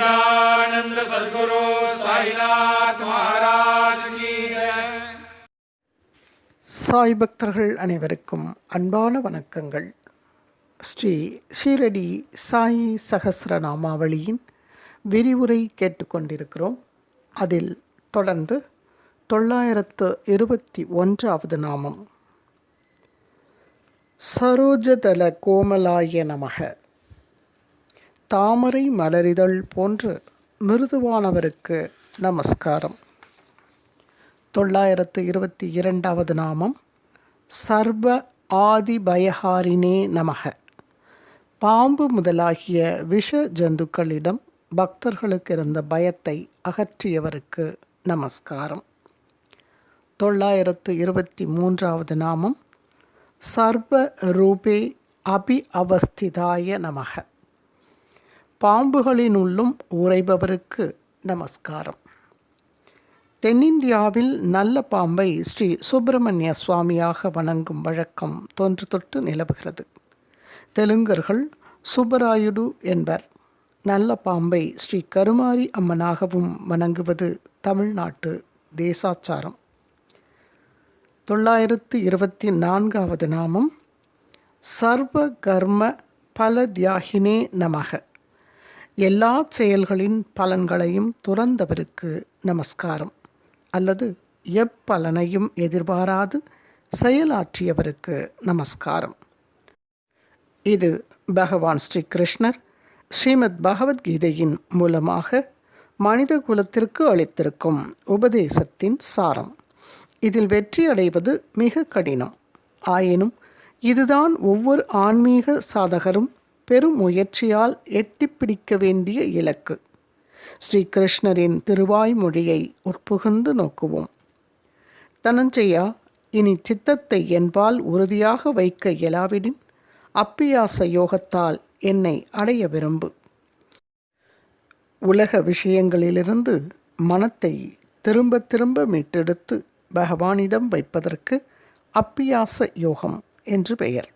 सच्चिदानंद सद्गुरु साईनाथ महाराज की जय. சாய் பக்தர்கள் அனைவருக்கும் அன்பான வணக்கங்கள். ஸ்ரீ ஷீரடி சாயி சகஸ்ரநாமாவளியின் விரிவுரை கேட்டுக்கொண்டிருக்கிறோம். அதில் தொடர்ந்து 921வது நாமம் சரோஜதல கோமலாய நமக. தாமரை மலரிதழ் போன்று மிருதுவானவருக்கு நமஸ்காரம். 922வது நாமம் சர்வ ஆதி பயஹாரினே நமக. பாம்பு முதலாகிய விஷ ஜந்துக்களிடம் பக்தர்களுக்கு இருந்த பயத்தை அகற்றியவருக்கு நமஸ்காரம். 923வது நாமம் சர்வ ரூபே அபி அவஸ்திதாய நமக. பாம்புகளினுள்ளும் உறைபவருக்கு நமஸ்காரம். தென்னிந்தியாவில் நல்ல பாம்பை ஸ்ரீ சுப்பிரமணிய சுவாமியாக வணங்கும் வழக்கம் தொன்று தொட்டு நிலவுகிறது. தெலுங்கர்கள் சுப்பராயுடு என்பர். நல்ல பாம்பை ஸ்ரீ கருமாரி அம்மனாகவும் வணங்குவது தமிழ்நாட்டு தேசாச்சாரம். 924வது நாமம் சர்வ கர்ம பலத்யாகினே நமக. எல்லா செயல்களின் பலன்களையும் துறந்தவருக்கு நமஸ்காரம். அல்லது எப்பலனையும் எதிர்பாராது செயலாற்றியவருக்கு நமஸ்காரம். இது பகவான் ஸ்ரீ கிருஷ்ணர் ஸ்ரீமத் பகவத்கீதையின் மூலமாக மனித குலத்திற்கு அளித்திருக்கும் உபதேசத்தின் சாரம். இதில் வெற்றி அடைவது மிக கடினம். ஆயினும் இதுதான் ஒவ்வொரு ஆன்மீக சாதகரும் பெரும் முயற்சியால் எட்டிப்பிடிக்க வேண்டிய இலக்கு. ஸ்ரீ கிருஷ்ணரின் திருவாய்மொழியை உட்புகுந்து நோக்குவோம். தனஞ்சயா, இனி சித்தத்தை என்பால் உறுதியாக வைக்க இயலாவிடின் அப்பியாச யோகத்தால் என்னை அடைய விரும்பு. உலக விஷயங்களிலிருந்து மனத்தை திரும்ப திரும்ப மீட்டெடுத்து பகவானிடம் வைப்பதற்கு அப்பியாச யோகம் என்று பெயர்.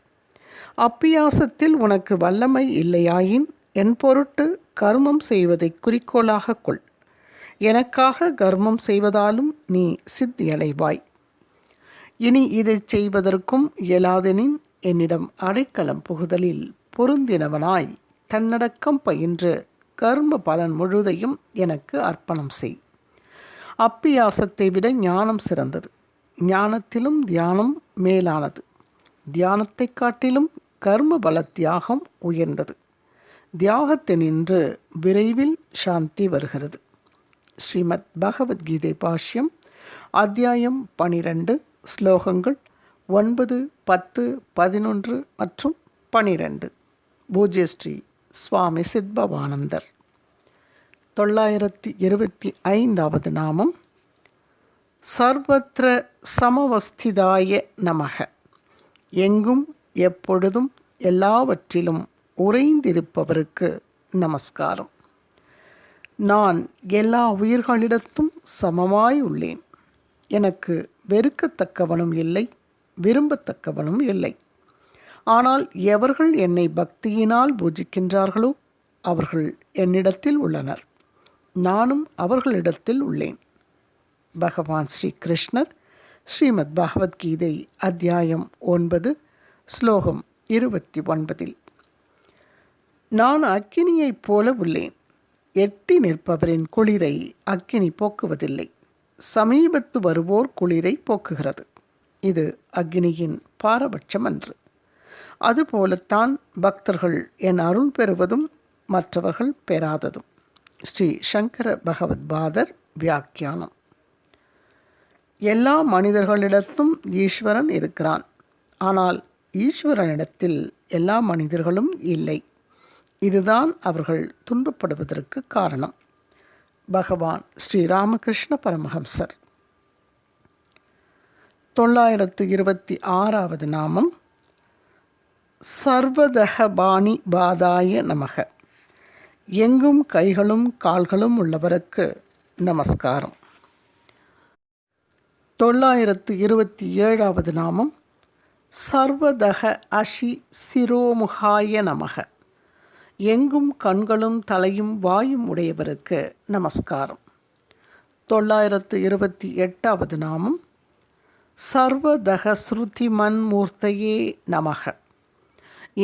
அப்பியாசத்தில் உனக்கு வல்லமை இல்லையாயின் என் பொருட்டு கர்மம் செய்வதை குறிக்கோளாக கொள். எனக்காக கர்மம் செய்வதாலும் நீ சித்தியடைவாய். இனி இதை செய்வதற்கும் இயலாதெனின் என்னிடம் அடைக்கலம் புகுதலில் பொருந்தினவனாய் தன்னடக்கம் பயின்று கர்ம பலன் முழுதையும் எனக்கு அர்ப்பணம் செய். அப்பியாசத்தை விட ஞானம் சிறந்தது. ஞானத்திலும் தியானம் மேலானது. தியானத்தை காட்டிலும் கர்ம பல தியாகம் உயர்ந்தது. தியாகத்தினின்று விரைவில் சாந்தி வருகிறது. ஸ்ரீமத் பகவத்கீதை பாஷ்யம் அத்தியாயம் 12 ஸ்லோகங்கள் 9, 10, 11 மற்றும் 12. பூஜ்ய ஸ்ரீ சுவாமி சித்பவானந்தர். 925வது நாமம் சர்வத்ர சமவஸ்திதாய நமக. எங்கும் எப்பொழுதும் எல்லாவற்றிலும் உறைந்திருப்பவருக்கு நமஸ்காரம். நான் எல்லா உயிர்களிடத்தும் சமமாய் உள்ளேன். எனக்கு வெறுக்கத்தக்கவனும் இல்லை, விரும்பத்தக்கவனும் இல்லை. ஆனால் எவர்கள் என்னை பக்தியினால் பூஜிக்கின்றார்களோ அவர்கள் என்னிடத்தில் உள்ளனர். நானும் அவர்களிடத்தில் உள்ளேன். பகவான் ஸ்ரீ கிருஷ்ணர் ஸ்ரீமத் பகவத்கீதை அத்தியாயம் 9 ஸ்லோகம் 29. நான் அக்கினியைப் போல உள்ளேன். எட்டி நிற்பவரின் குளிரை அக்கினி போக்குவதில்லை. சமீபத்து வருவோர் குளிரை போக்குகிறது. இது அக்னியின் பாரபட்சம் அன்று. அதுபோலத்தான் பக்தர்கள் என் அருள் பெறுவதும் மற்றவர்கள் பெறாததும். ஸ்ரீ சங்கர பகவத் பாதர் வியாக்கியானம். எல்லா மனிதர்களிடத்தும் ஈஸ்வரன் இருக்கிறான். ஆனால் ஈஸ்வரனிடத்தில் எல்லா மனிதர்களும் இல்லை. இதுதான் அவர்கள் துன்பப்படுவதற்கு காரணம். பகவான் ஸ்ரீ ராமகிருஷ்ண பரமஹம்சர். 926வது நாமம் சர்வதஹபாணி பாதாய நமக. எங்கும் கைகளும் கால்களும் உள்ளவருக்கு நமஸ்காரம். 927வது நாமம் சர்வதக அஷி சிரோமுகாய நமக. எங்கும் கண்களும் தலையும் வாயும் உடையவருக்கு நமஸ்காரம். 928வது நாமம் சர்வதகஸ்ருதி மன்மூர்த்தையே நமக.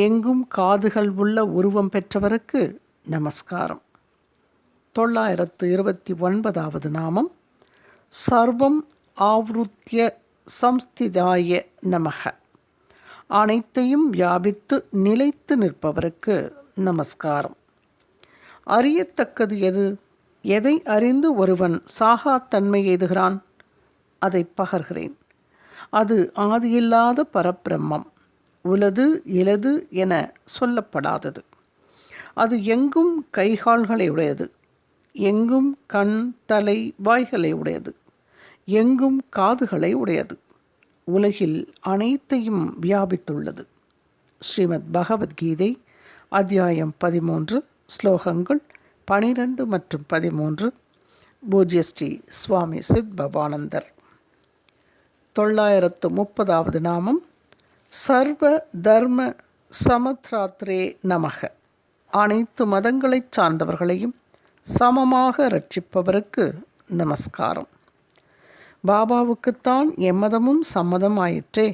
எங்கும் காதுகள் உள்ள உருவம் பெற்றவருக்கு நமஸ்காரம். 929வது நாமம் சர்வம் ஆவ்ருத்ய சம்ஸ்திதாய நமக. அனைத்தையும் வியாபித்து நிலைத்து நிற்பவருக்கு நமஸ்காரம். அறியத்தக்கது எது? எதை அறிந்து ஒருவன் சாகாத்தன்மை எய்துகிறான்? அதை பகர்கிறேன். அது ஆதியில்லாத பரபிரம்மம், உலது இலது என சொல்லப்படாதது. அது எங்கும் கைகால்களை உடையது, எங்கும் கண் தலை வாய்களை உடையது, எங்கும் காதுகளை உடையது, உலகில் அனைத்தையும் வியாபித்துள்ளது. ஸ்ரீமத் பகவத்கீதை அத்தியாயம் 13 ஸ்லோகங்கள் 12 மற்றும் 13. பூஜ்ய ஸ்ரீ சுவாமி சித் பவானந்தர். 930வது நாமம் சர்வ தர்ம சமத்ராத்ரே நமக. அனைத்து மதங்களைச் சார்ந்தவர்களையும் சமமாக ரட்சிப்பவருக்கு நமஸ்காரம். பாபாவுக்குத்தான் எம்மதமும் சம்மதம் ஆயிற்றே,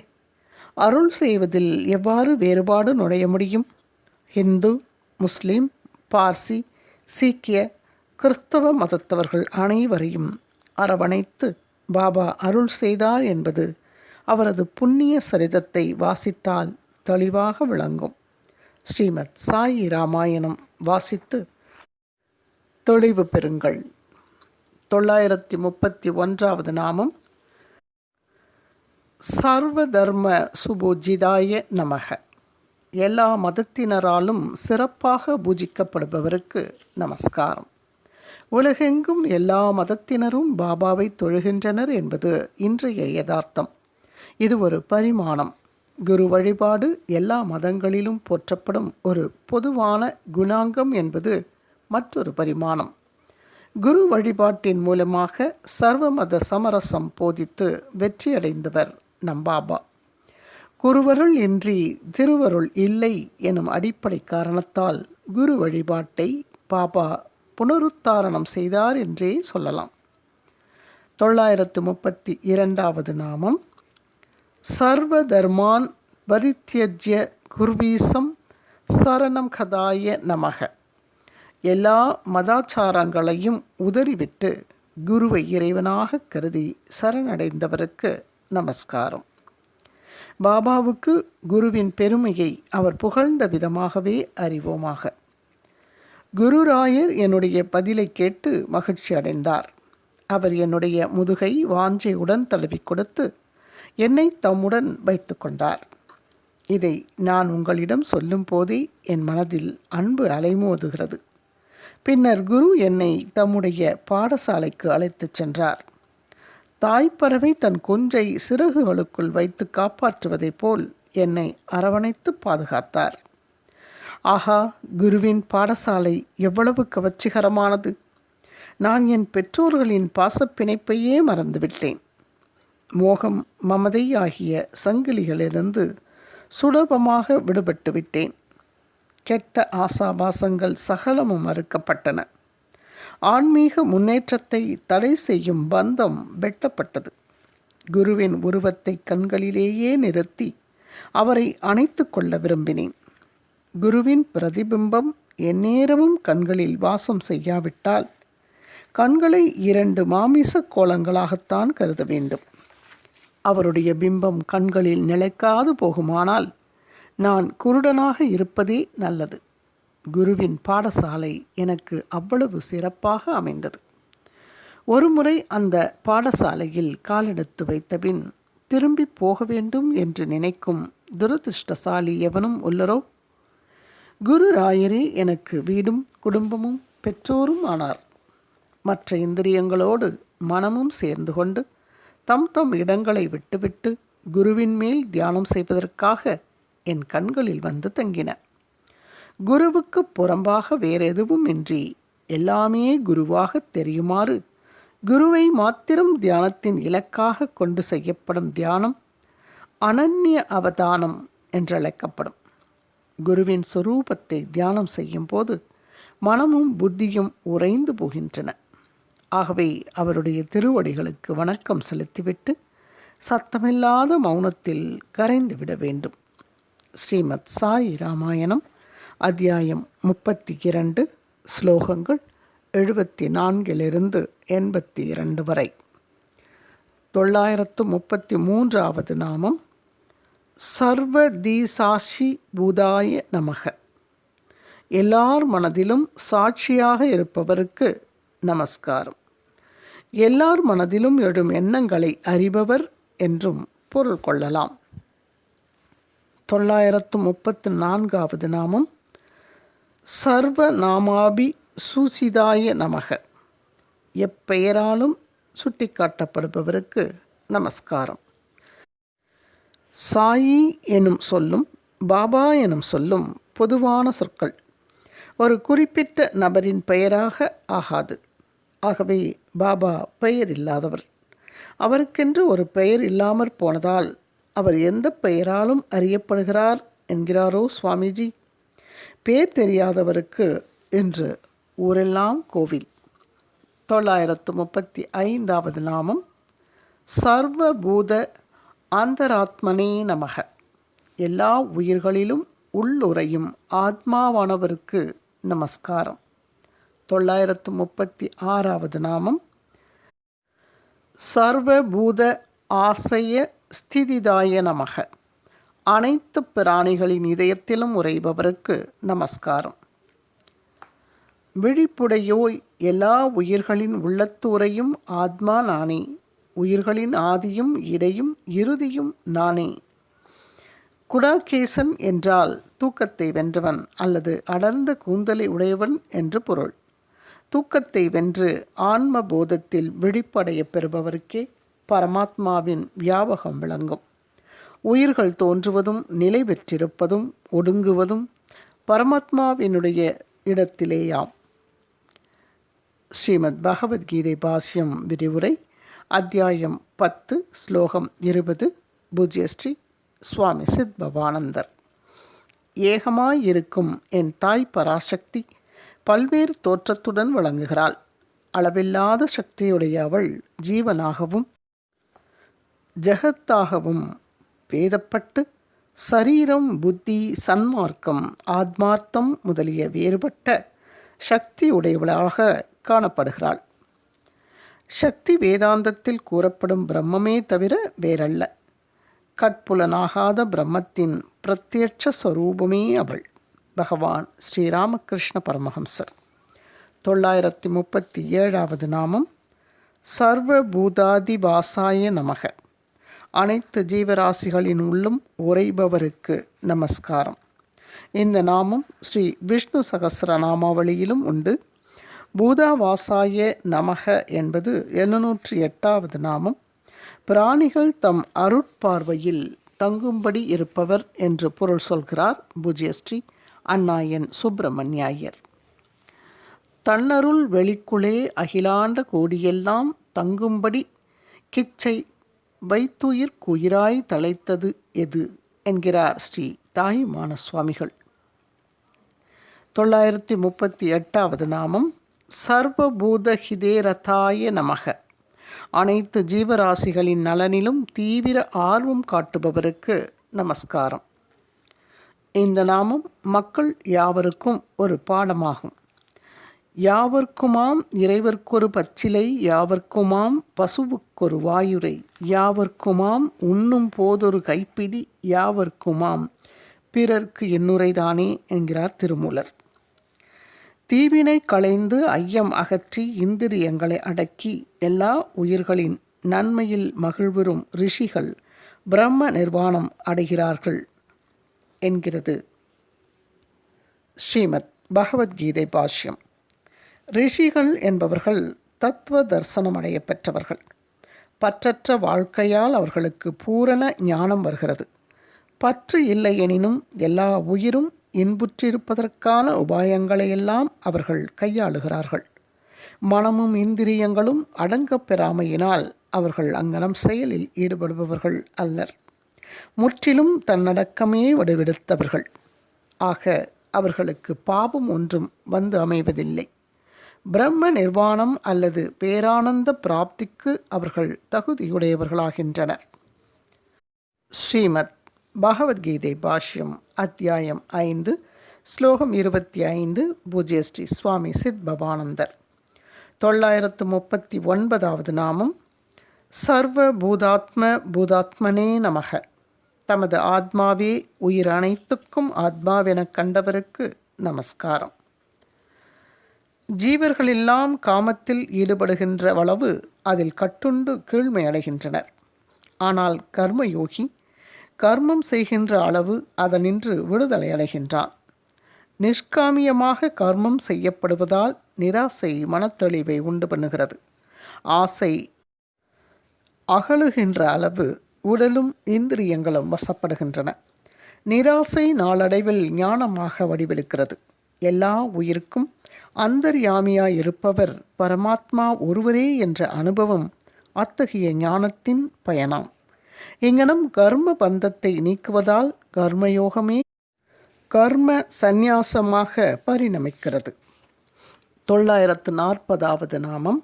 அருள் செய்வதில் எவ்வாறு வேறுபாடு நுழைய முடியும்? ஹிந்து, முஸ்லிம், பார்சி, சீக்கிய, கிறிஸ்தவ மதத்தவர்கள் அனைவரையும் அரவணைத்து பாபா அருள் செய்தார் என்பது அவரது புண்ணிய சரிதத்தை வாசித்தால் தெளிவாக விளங்கும். ஸ்ரீமத் சாயி ராமாயணம் வாசித்து தெளிவு பெறுங்கள். 931வது நாமம் சர்வதர்ம சுபூஜிதாய நமக. எல்லா மதத்தினராலும் சிறப்பாக பூஜிக்கப்படுபவருக்கு நமஸ்காரம். உலகெங்கும் எல்லா மதத்தினரும் பாபாவை தொழுகின்றனர் என்பது இன்றைய யதார்த்தம். இது ஒரு பரிமாணம். குரு வழிபாடு எல்லா மதங்களிலும் போற்றப்படும் ஒரு பொதுவான குணாங்கம் என்பது மற்றொரு பரிமாணம். குரு வழிபாட்டின் மூலமாக சர்வமத சமரசம் போதித்து வெற்றியடைந்தவர் நம் பாபா. குருவருள் இன்றி திருவருள் இல்லை எனும் அடிப்படை காரணத்தால் குரு வழிபாட்டை பாபா புனருத்தாரணம் செய்தார் என்றே சொல்லலாம். 932வது நாமம் சர்வ தர்மான் பரித்யஜ்ய குர்வீசம் சரணம் கதாய நமக. எல்லா மதாச்சாரங்களையும் உதறிவிட்டு குருவை இறைவனாக கருதி சரணடைந்தவருக்கு நமஸ்காரம். பாபாவுக்கு குருவின் பெருமையை அவர் புகழ்ந்த விதமாகவே அறிவோமாக. குருராயர் என்னுடைய பதிலை கேட்டு மகிழ்ச்சி அடைந்தார். அவர் என்னுடைய முதுகை வாஞ்சையுடன் தழுவி கொடுத்து என்னை தம்முடன் வைத்து கொண்டார். இதை நான் உங்களிடம் சொல்லும் போதே என் மனதில் அன்பு அலைமோதுகிறது. பின்னர் குரு என்னை தம்முடைய பாடசாலைக்கு அழைத்துச் சென்றார். தாய்ப்பறவை தன் குஞ்சை சிறகுகளுக்குள் வைத்து காப்பாற்றுவதைப் போல் என்னை அரவணைத்து பாதுகாத்தார். ஆஹா, குருவின் பாடசாலை எவ்வளவு கவர்ச்சிகரமானது! நான் என் பெற்றோர்களின் பாசப்பிணைப்பையே மறந்துவிட்டேன். மோகம், மமதை ஆகிய சங்கிலிகளிலிருந்து சுலபமாக விடுபட்டு விட்டேன். கெட்ட ஆசாபாசங்கள் சகலமும் மறுக்கப்பட்டன. ஆன்மீக முன்னேற்றத்தை தடை செய்யும் பந்தம் வெட்டப்பட்டது. குருவின் உருவத்தை கண்களிலேயே நிறுத்தி அவரை அணைத்து கொள்ள விரும்பினேன். குருவின் பிரதிபிம்பம் எந்நேரமும் கண்களில் வாசம் செய்யாவிட்டால் கண்களை 2 மாமிச கோலங்களாகத்தான் கருத வேண்டும். அவருடைய பிம்பம் கண்களில் நிலைக்காது போகுமானால் நான் குருடனாக இருப்பதே நல்லது. குருவின் பாடசாலை எனக்கு அவ்வளவு சிறப்பாக அமைந்தது. ஒருமுறை அந்த பாடசாலையில் காலெடுத்து வைத்தபின் திரும்பி போக வேண்டும் என்று நினைக்கும் துரதிருஷ்டசாலி எவனும் உள்ளரோ? குரு ராயரே எனக்கு வீடும் குடும்பமும் பெற்றோரும் ஆனார். மற்ற இந்திரியங்களோடு மனமும் சேர்ந்து கொண்டு தம் தம் இடங்களை விட்டுவிட்டு குருவின் மேல் தியானம் செய்வதற்காக என் கண்களில் வந்து தங்கின. குருவுக்கு புறம்பாக வேறெதுவும் இன்றி எல்லாமே குருவாக தெரியுமாறு குருவை மாத்திரம் தியானத்தின் இலக்காக கொண்டு செய்யப்படும் தியானம் அனன்ய அவதானம் என்றழைக்கப்படும். குருவின் சொரூபத்தை தியானம் செய்யும் போது மனமும் புத்தியும் உறைந்து போகின்றன. ஆகவே அவருடைய திருவடிகளுக்கு வணக்கம் செலுத்திவிட்டு சத்தமில்லாத மௌனத்தில் கரைந்துவிட வேண்டும். ஸ்ரீமத் சாய் ராமாயணம் அத்தியாயம் 32 ஸ்லோகங்கள் 74 82 வரை. 933வது நாமம் சர்வதீசாஷி பூதாய நமக. எல்லார் மனதிலும் சாட்சியாக இருப்பவருக்கு நமஸ்காரம். எல்லார் மனதிலும் எழும் எண்ணங்களை அறிபவர் என்றும் பொருள் கொள்ளலாம். 934வது நாமம் சர்வநாமாபி சூசிதாய நமக. எப்பெயராலும் சுட்டிக்காட்டப்படுபவருக்கு நமஸ்காரம். சாயி எனும் சொல்லும் பாபா எனும் சொல்லும் பொதுவான சொற்கள். ஒரு குறிப்பிட்ட நபரின் பெயராக ஆகாது. ஆகவே பாபா பெயர் இல்லாதவர். அவருக்கென்று ஒரு பெயர் இல்லாமற் போனதால் அவர் எந்த பெயராலும் அறியப்படுகிறார் என்கிறாரோ சுவாமிஜி. பேர் தெரியாதவருக்கு இன்று ஊரெல்லாம் கோவில். 935வது நாமம் சர்வபூத அந்தராத்மனே நமக. எல்லா உயிர்களிலும் உள்ளுறையும் ஆத்மாவானவருக்கு நமஸ்காரம். 936வது நாமம் சர்வபூத ஆசைய ஸ்திதிதாய நமக. அனைத்து பிராணிகளின் இதயத்திலும் உறைபவருக்கு நமஸ்காரம். விழிப்புடையோய், எல்லா உயிர்களின் உள்ளத்து உறையும் ஆத்மா நானே. உயிர்களின் ஆதியும் இடையும் இறுதியும் நானே. குடாகேசன் என்றால் தூக்கத்தை வென்றவன் அல்லது அடர்ந்த கூந்தலை உடையவன் என்று பொருள். தூக்கத்தை வென்று ஆன்ம போதத்தில் விழிப்படைய பெறுபவருக்கே பரமாத்மாவின் வியாபகம் விளங்கும். உயிர்கள் தோன்றுவதும் நிலை பெற்றிருப்பதும் ஒடுங்குவதும் பரமாத்மாவினுடைய இடத்திலேயாம். ஸ்ரீமத் பகவத்கீதை பாஷ்யம் விரிவுரை அத்தியாயம் 10 ஸ்லோகம் 20 பூஜ்ய ஸ்ரீ சுவாமி சித்பவானந்தர். ஏகமாயிருக்கும் என் தாய் பராசக்தி பல்வேறு தோற்றத்துடன் விளங்குகிறாள். அளவில்லாத சக்தியுடைய அவள் ஜீவனாகவும் ஜெகத்தாகவும் பேதப்பட்டு சரீரம், புத்தி, சன்மார்க்கம், ஆத்மார்த்தம் முதலிய வேறுபட்ட சக்தியுடையவளாக காணப்படுகிறாள். சக்தி வேதாந்தத்தில் கூறப்படும் பிரம்மமே தவிர வேறல்ல. கட்புலனாகாத பிரம்மத்தின் பிரத்யட்ச ஸ்வரூபமே அவள். பகவான் ஸ்ரீராமகிருஷ்ண பரமஹம்சர். 937வது நாமம் சர்வபூதாதிவாசாய நமக. அனைத்து ஜீவராசிகளின் உள்ளும் உறைபவருக்கு நமஸ்காரம். இந்த நாமம் ஸ்ரீ விஷ்ணு சகஸ்ர நாமாவளியிலும் உண்டு. பூதாவாசாய நமக என்பது 708வது நாமம். பிராணிகள் தம் அருட்பார்வையில் தங்கும்படி இருப்பவர் என்று பொருள் சொல்கிறார் பூஜ்ய ஸ்ரீ அண்ணாயன் சுப்பிரமணியர். தன்னருள் வெளிக்குளே அகிலாண்ட கோடியெல்லாம் தங்கும்படி கிச்சை வைத்துயிர் குயிராய் தழைத்தது எது என்கிறார் ஸ்ரீ தாயுமான சுவாமிகள். 938வது நாமம் சர்வபூத ஹிதேரதாய நமக. அனைத்து ஜீவராசிகளின் நலனிலும் தீவிர ஆர்வம் காட்டுபவருக்கு நமஸ்காரம். இந்த நாமம் மக்கள் யாவருக்கும் ஒரு பாடமாகும். யாவர்க்குமாம் இறைவர்க்கொரு பச்சிலை, யாவர்க்குமாம் பசுவுக்கொரு வாயுரை, யாவர்க்குமாம் உண்ணும் போதொரு கைப்பிடி, யாவர்க்குமாம் பிறர்க்கு என்னுரைதானே என்கிறார் திருமூலர். தீவினை களைந்து ஐயம் அகற்றி இந்திரியங்களை அடக்கி எல்லா உயிர்களின் நன்மையில் மகிழ்வுறும் ரிஷிகள் பிரம்ம நிர்வாணம் அடைகிறார்கள் என்கிறது ஸ்ரீமத் பகவத்கீதை பாஷ்யம். ரிஷிகள் என்பவர்கள் தத்துவ தரிசனம் அடைய பெற்றவர்கள். பற்றற்ற வாழ்க்கையால் அவர்களுக்கு பூரண ஞானம் வருகிறது. பற்று இல்லை எனினும் எல்லா உயிரும் இன்புற்றிருப்பதற்கான உபாயங்களையெல்லாம் அவர்கள் கையாளுகிறார்கள். மனமும் இந்திரியங்களும் அடங்கப் பெறாமையினால் அவர்கள் அங்கனம் செயலில் ஈடுபடுபவர்கள் அல்லர். முற்றிலும் தன்னடக்கமே வடிவெடுத்தவர்கள். ஆக அவர்களுக்கு பாவம் ஒன்றும் வந்து அமைவதில்லை. பிரம்ம நிர்வாணம் அல்லது பேரானந்த பிராப்திக்கு அவர்கள் தகுதியுடையவர்களாகின்றனர். ஸ்ரீமத் பகவத்கீதை பாஷ்யம் அத்தியாயம் 5 ஸ்லோகம் 25 பூஜ்ய ஸ்ரீ சுவாமி சித் பவானந்தர். 939வது நாமம். சர்வ பூதாத்ம பூதாத்மனே நமக. தமது ஆத்மாவே உயிர் அனைத்துக்கும் ஆத்மாவெனக் கண்டவருக்கு நமஸ்காரம். ஜீவர்களெல்லாம் காமத்தில் ஈடுபடுகின்ற அளவு அதில் கட்டுண்டு கீழ்மை அடைகின்றனர். ஆனால் கர்மயோகி கர்மம் செய்கின்ற அளவு அதனின்று விடுதலை அடைகின்றான். நிஷ்காமியமாக கர்மம் செய்யப்படுவதால் நிராசை மனத்தெளிவை உண்டு பண்ணுகிறது. ஆசை அகலுகின்ற அளவு உடலும் இந்திரியங்களும் வசப்படுகின்றன. நிராசை நாளடைவில் ஞானமாக வடிவெடுக்கிறது. எல்லா உயிருக்கும் அந்தர்யாமியாய் இருப்பவர் பரமாத்மா ஒருவரே என்ற அனுபவம் அத்தகைய ஞானத்தின் பயனாம். இங்கனம் கர்ம பந்தத்தை நீக்குவதால் கர்மயோகமே கர்ம சந்நியாசமாக பரிணமிக்கிறது. 940வது நாமம்.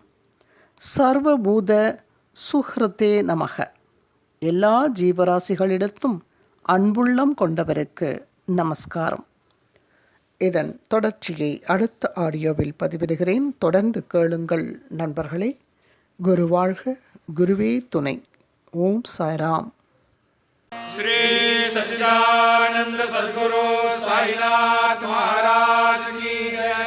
சர்வபூத சுஹ்ருதே நமக. எல்லா ஜீவராசிகளிடத்தும் அன்புள்ளம் கொண்டவருக்கு நமஸ்காரம். இதன் தொடர்ச்சியை அடுத்த ஆடியோவில் பதிவிடுகிறேன். தொடர்ந்து கேளுங்கள் நண்பர்களே. குரு வாழ்க, குருவே துணை. ஓம் சாய்ராம். श्री सच्चिदानंद सद्गुरु साईनाथ महाराज की जय.